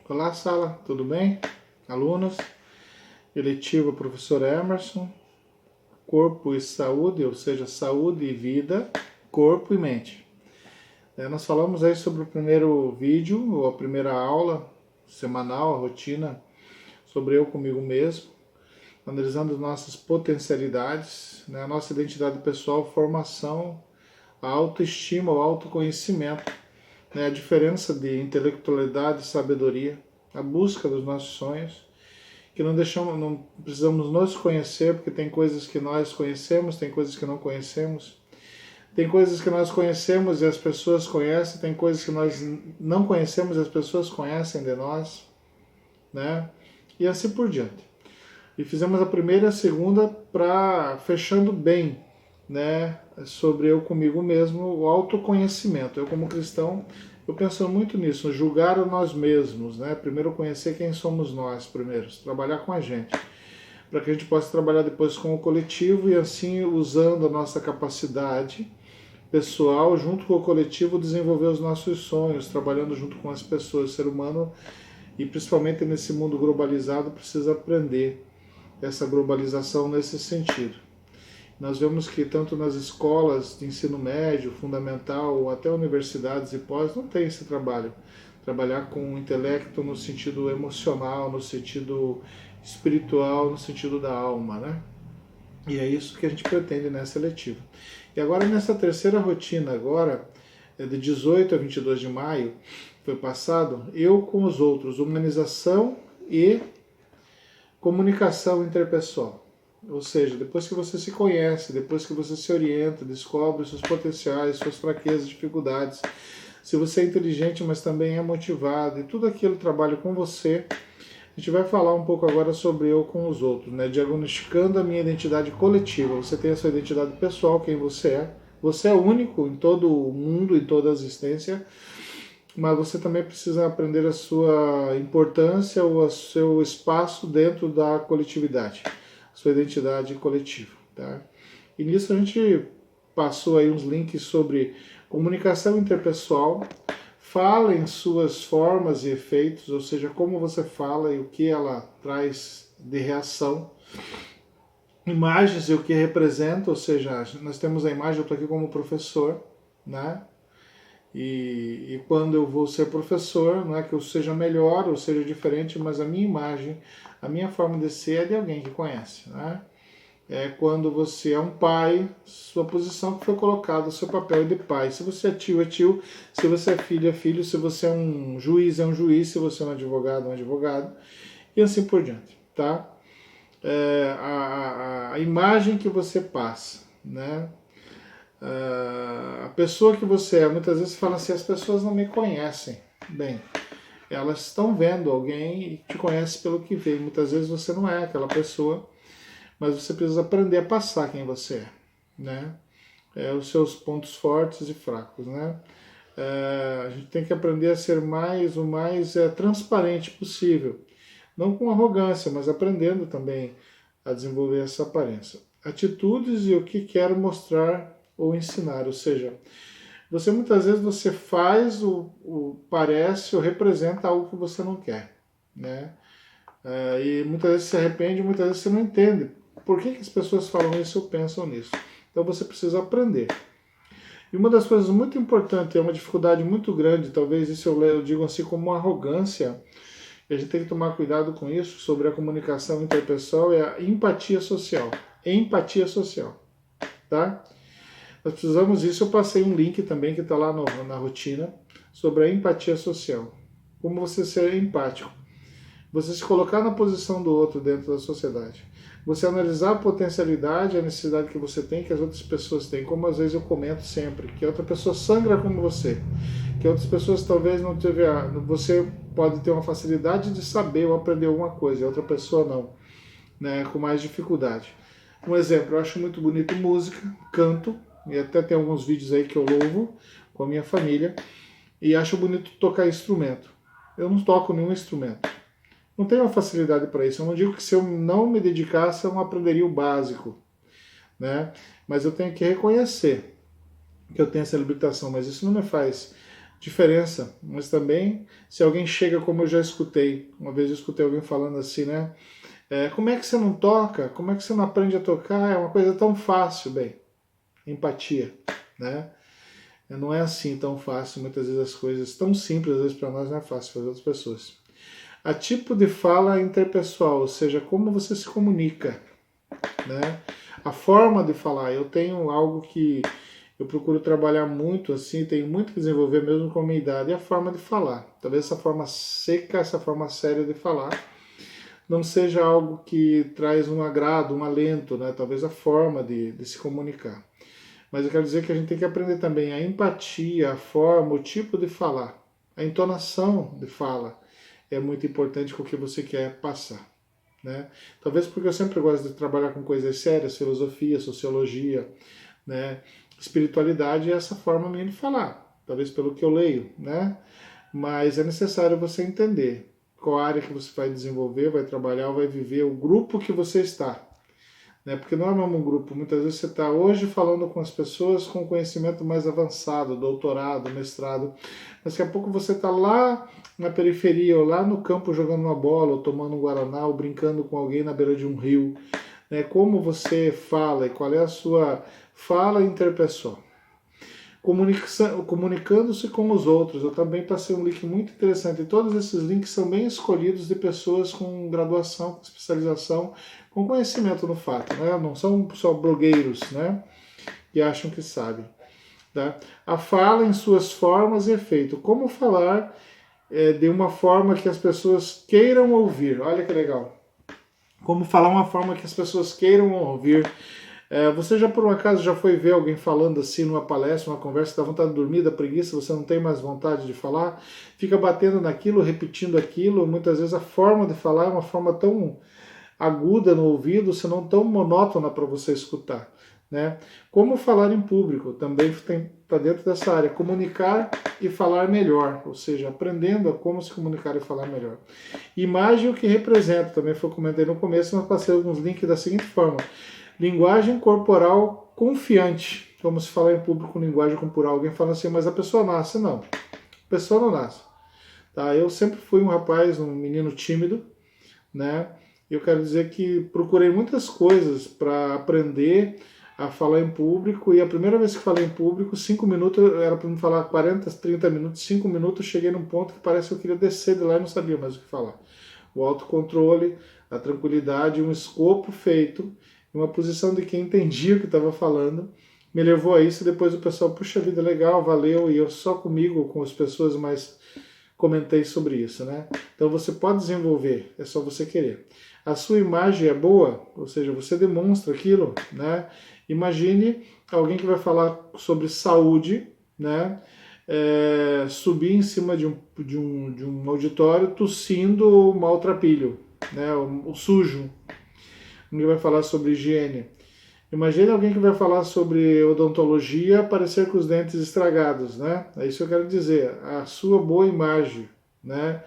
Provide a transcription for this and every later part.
Olá, sala, tudo bem? Alunos, eletivo professor Emerson, corpo e saúde, ou seja, saúde e vida, corpo e mente. Nós falamos aí sobre o primeiro vídeo, ou a primeira aula semanal, a rotina, sobre eu comigo mesmo, analisando nossas potencialidades, a nossa identidade pessoal, formação, a autoestima, o autoconhecimento, a diferença de intelectualidade e sabedoria, a busca dos nossos sonhos, que não precisamos nos conhecer, porque tem coisas que nós conhecemos, tem coisas que não conhecemos, tem coisas que nós conhecemos e as pessoas conhecem, tem coisas que nós não conhecemos e as pessoas conhecem de nós, né? E assim por diante. E fizemos a primeira e a segunda para fechando bem, né, sobre eu comigo mesmo, o autoconhecimento. Eu como cristão, eu penso muito nisso, julgar a nós mesmos, né? Primeiro conhecer quem somos nós, primeiro, trabalhar com a gente, para que a gente possa trabalhar depois com o coletivo e assim, usando a nossa capacidade pessoal, junto com o coletivo, desenvolver os nossos sonhos, trabalhando junto com as pessoas. O ser humano, e principalmente nesse mundo globalizado, precisa aprender essa globalização nesse sentido. Nós vemos que tanto nas escolas de ensino médio, fundamental, ou até universidades e pós, não tem esse trabalho. Trabalhar com o intelecto no sentido emocional, no sentido espiritual, no sentido da alma, né? E é isso que a gente pretende nessa letiva. E agora nessa terceira rotina, agora, de 18 a 22 de maio, foi passado, eu com os outros, humanização e comunicação interpessoal. Ou seja, depois que você se conhece, depois que você se orienta, descobre seus potenciais, suas fraquezas, dificuldades, se você é inteligente, mas também é motivado, e tudo aquilo trabalha com você, a gente vai falar um pouco agora sobre eu com os outros, né? Diagnosticando a minha identidade coletiva. Você tem a sua identidade pessoal, quem você é. Você é único em todo o mundo, em toda a existência, mas você também precisa aprender a sua importância ou o seu espaço dentro da coletividade, sua identidade coletiva, tá? E nisso a gente passou aí uns links sobre comunicação interpessoal, fala em suas formas e efeitos, ou seja, como você fala e o que ela traz de reação, imagens e o que representa, ou seja, nós temos a imagem, eu estou aqui como professor, né? E quando eu vou ser professor, não é que eu seja melhor ou seja diferente, mas a minha imagem, a minha forma de ser é de alguém que conhece, né? É quando você é um pai, sua posição que foi colocada, seu papel é de pai. Se você é tio, se você é filho, se você é um juiz, se você é um advogado, e assim por diante, tá? A imagem que você passa, né? A pessoa que você é, muitas vezes fala assim, as pessoas não me conhecem. Bem, elas estão vendo alguém e te conhecem pelo que vê. Muitas vezes você não é aquela pessoa, mas você precisa aprender a passar quem você é, né? Os seus pontos fortes e fracos, né? A gente tem que aprender a ser o mais transparente possível. Não com arrogância, mas aprendendo também a desenvolver essa aparência. Atitudes e o que quero mostrar ou ensinar, ou seja, você muitas vezes você faz parece ou representa algo que você não quer, né? E muitas vezes se arrepende, muitas vezes você não entende por que as pessoas falam isso ou pensam nisso. Então você precisa aprender. E uma das coisas muito importantes, é uma dificuldade muito grande, talvez isso eu digo assim como uma arrogância, e a gente tem que tomar cuidado com isso, sobre a comunicação interpessoal, é a empatia social. Empatia social, tá? Nós precisamos disso. Eu passei um link também que está lá na rotina sobre a empatia social. Como você ser empático. Você se colocar na posição do outro dentro da sociedade. Você analisar a potencialidade, a necessidade que você tem, que as outras pessoas têm. Como às vezes eu comento sempre, que outra pessoa sangra como você. Que outras pessoas talvez não teve você pode ter uma facilidade de saber ou aprender alguma coisa, e outra pessoa não, né, com mais dificuldade. Um exemplo, eu acho muito bonito música, canto, e até tem alguns vídeos aí que eu louvo com a minha família, e acho bonito tocar instrumento. Eu não toco nenhum instrumento. Não tenho uma facilidade para isso. Eu não digo que se eu não me dedicasse, eu não aprenderia o básico, né? Mas eu tenho que reconhecer que eu tenho essa limitação, mas isso não me faz diferença, mas também se alguém chega, como eu já escutei, uma vez eu escutei alguém falando assim, né? Como é que você não toca? Como é que você não aprende a tocar? É uma coisa tão fácil, bem, empatia, né? Não é assim tão fácil, muitas vezes as coisas tão simples, às vezes para nós não é fácil, para outras pessoas. A tipo de fala interpessoal, ou seja, como você se comunica, né? A forma de falar, eu tenho algo que eu procuro trabalhar muito assim, tenho muito que desenvolver mesmo com a minha idade, é a forma de falar. Talvez essa forma seca, essa forma séria de falar, não seja algo que traz um agrado, um alento, né? Talvez a forma de se comunicar. Mas eu quero dizer que a gente tem que aprender também a empatia, a forma, o tipo de falar. A entonação de fala é muito importante com o que você quer passar. Né? Talvez porque eu sempre gosto de trabalhar com coisas sérias, filosofia, sociologia, né? Espiritualidade é essa forma minha de falar. Talvez pelo que eu leio, né? Mas é necessário você entender qual área que você vai desenvolver, vai trabalhar, vai viver, o grupo que você está. Né? Porque não é o mesmo grupo. Muitas vezes você está hoje falando com as pessoas com conhecimento mais avançado, doutorado, mestrado, mas daqui a pouco você está lá na periferia, ou lá no campo jogando uma bola, ou tomando um guaraná, ou brincando com alguém na beira de um rio. Né? Como você fala e qual é a sua fala interpessoal. Comunicando-se com os outros. Eu também passei um link muito interessante. E todos esses links são bem escolhidos de pessoas com graduação, com especialização, com conhecimento no fato. Né? Não são só blogueiros, né? Que acham que sabem. Tá? A fala em suas formas e efeito. Como falar de uma forma que as pessoas queiram ouvir. Olha que legal. Como falar uma forma que as pessoas queiram ouvir. Você já por um acaso já foi ver alguém falando assim numa palestra, numa conversa, dá vontade de dormir, dá preguiça, você não tem mais vontade de falar, fica batendo naquilo, repetindo aquilo, muitas vezes a forma de falar é uma forma tão aguda no ouvido, senão tão monótona para você escutar. Né? Como falar em público, também está dentro dessa área, comunicar e falar melhor, ou seja, aprendendo a como se comunicar e falar melhor. Imagem o que representa, também foi comentei no começo, mas passei alguns links da seguinte forma. Linguagem corporal confiante. Como se falar em público com linguagem corporal. Alguém fala assim, mas a pessoa nasce. Não. A pessoa não nasce. Tá? Eu sempre fui um rapaz, um menino tímido, né? Eu quero dizer que procurei muitas coisas para aprender a falar em público, e a primeira vez que falei em público, 5 minutos, era para me falar 40, 30 minutos, 5 minutos, cheguei num ponto que parece que eu queria descer de lá e não sabia mais o que falar. O autocontrole, a tranquilidade, um escopo feito, uma posição de quem entendia o que estava falando, me levou a isso. E depois o pessoal, puxa vida, legal, valeu, e eu só comigo, com as pessoas, mais comentei sobre isso, né? Então você pode desenvolver, é só você querer. A sua imagem é boa, ou seja, você demonstra aquilo, né? Imagine alguém que vai falar sobre saúde, né? Subir em cima de um auditório tossindo o maltrapilho, né? O sujo. Ninguém vai falar sobre higiene. Imagine alguém que vai falar sobre odontologia aparecer com os dentes estragados, né? É isso que eu quero dizer, a sua boa imagem, né?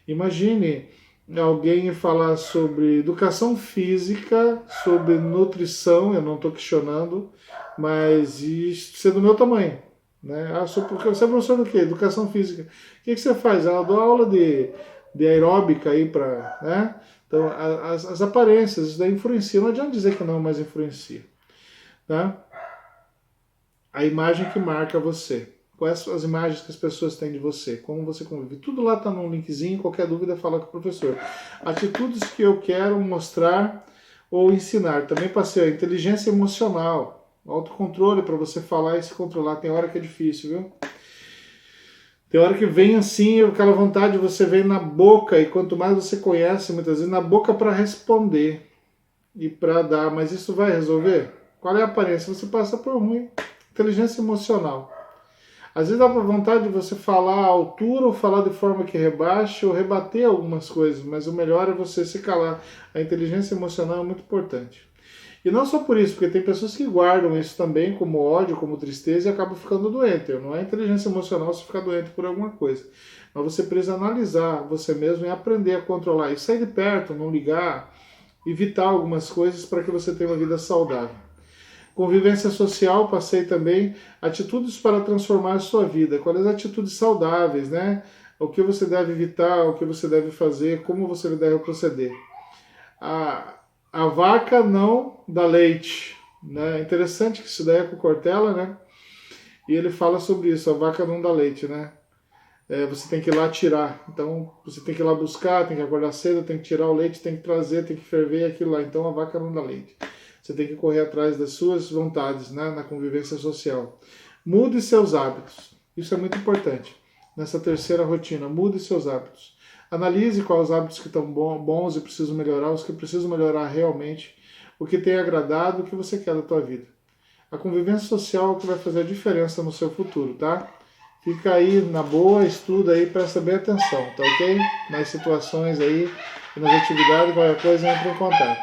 Imagine alguém falar sobre educação física, sobre nutrição, eu não estou questionando, mas isso ser do meu tamanho, né? Porque você é professor do quê? Educação física. O que você faz? Eu dou aula de aeróbica aí para, né? Então, as aparências, isso daí influencia. Não adianta dizer que não, mas influencia. Tá? A imagem que marca você. Quais são as imagens que as pessoas têm de você? Como você convive? Tudo lá está num linkzinho. Qualquer dúvida, fala com o professor. Atitudes que eu quero mostrar ou ensinar. Também passei a inteligência emocional. Autocontrole para você falar e se controlar. Tem hora que é difícil, viu? Tem hora que vem assim, aquela vontade, você vem na boca, e quanto mais você conhece, muitas vezes, na boca para responder e para dar, mas isso vai resolver? Qual é a aparência? Você passa por ruim. Inteligência emocional. Às vezes dá para vontade de você falar à altura, ou falar de forma que rebaixe, ou rebater algumas coisas, mas o melhor é você se calar. A inteligência emocional é muito importante. E não só por isso, porque tem pessoas que guardam isso também como ódio, como tristeza, e acabam ficando doentes. Não é inteligência emocional se ficar doente por alguma coisa. Mas você precisa analisar você mesmo e aprender a controlar. E sair de perto, não ligar, evitar algumas coisas para que você tenha uma vida saudável. Convivência social, passei também. Atitudes para transformar a sua vida. Quais as atitudes saudáveis, né? O que você deve evitar, o que você deve fazer, como você deve proceder. A vaca não dá leite, né? É interessante que isso daí é com Cortella, né? E ele fala sobre isso, a vaca não dá leite, né? Você tem que ir lá tirar. Então, você tem que ir lá buscar, tem que acordar cedo, tem que tirar o leite, tem que trazer, tem que ferver aquilo lá. Então, a vaca não dá leite. Você tem que correr atrás das suas vontades, né, na convivência social. Mude seus hábitos. Isso é muito importante. Nessa terceira rotina, mude seus hábitos. Analise quais os hábitos que estão bons e precisam melhorar, os que precisam melhorar realmente, o que tem agradado, o que você quer da tua vida. A convivência social é o que vai fazer a diferença no seu futuro, tá? Fica aí na boa, estuda aí, presta bem atenção, tá ok? Nas situações aí, nas atividades, qualquer coisa, entra em contato.